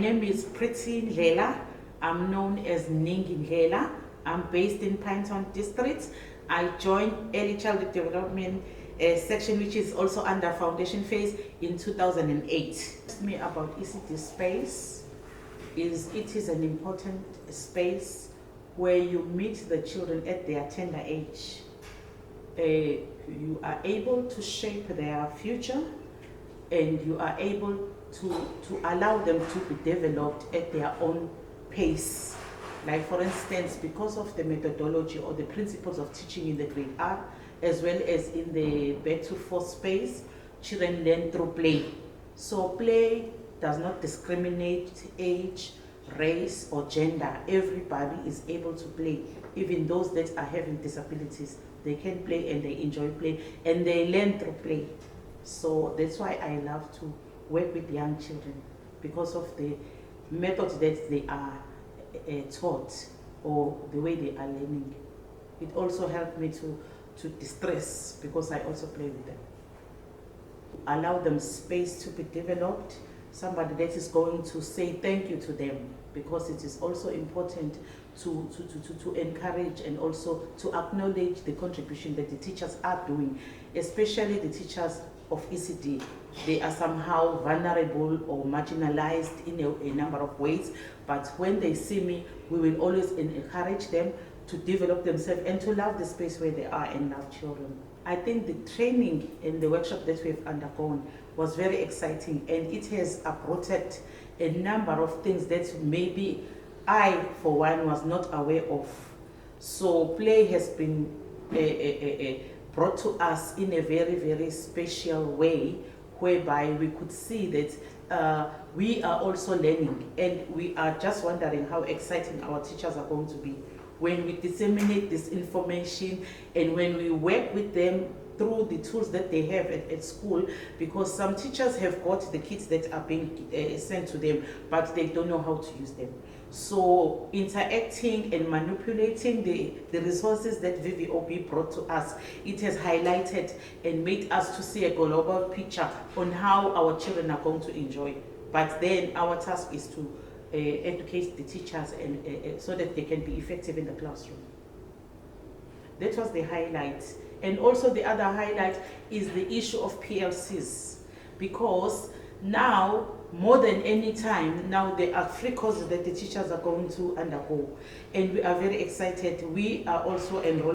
name is Ndlela. I'm known as Ndlela. I'm based in Pinetown district. I joined early childhood development section, which is also under foundation phase, in 2008. Me about ECD space is it is an important space where you meet the children at their tender age. You are able to shape their future, and you are able to allow them to be developed at their own pace. Like for instance, because of the methodology or the principles of teaching in the grade R, as well as in the back to 4 space, children learn through play. So play does not discriminate age, race or gender. Everybody is able to play. Even those that are having disabilities, they can play and they enjoy play and they learn through play. So that's why I love to work with young children, because of the method that they are taught or the way they are learning. It also helped me to distress, because I also play with them. Allow them space to be developed, somebody that is going to say thank you to them, because it is also important to encourage and also to acknowledge the contribution that the teachers are doing, especially the teachers of ECD. They are somehow vulnerable or marginalized in a number of ways, but when they see me, we will always encourage them to develop themselves and to love the space where they are and love children. I think the training and the workshop that we've undergone was very exciting, and it has uprooted a number of things that maybe I, for one, was not aware of. So play has been brought to us in a very, very special way, whereby we could see that we are also learning, and we are just wondering how exciting our teachers are going to be when we disseminate this information and when we work with them through the tools that they have at school, because some teachers have got the kits that are being sent to them, but they don't know how to use them. So interacting and manipulating the resources that VVOB brought to us, it has highlighted and made us to see a global picture on how our children are going to enjoy. But then our task is to educate the teachers and so that they can be effective in the classroom. That was the highlight. And also the other highlight is the issue of PLCs, because now, more than any time, now there are free courses that the teachers are going to undergo, and we are very excited. We are also enrolling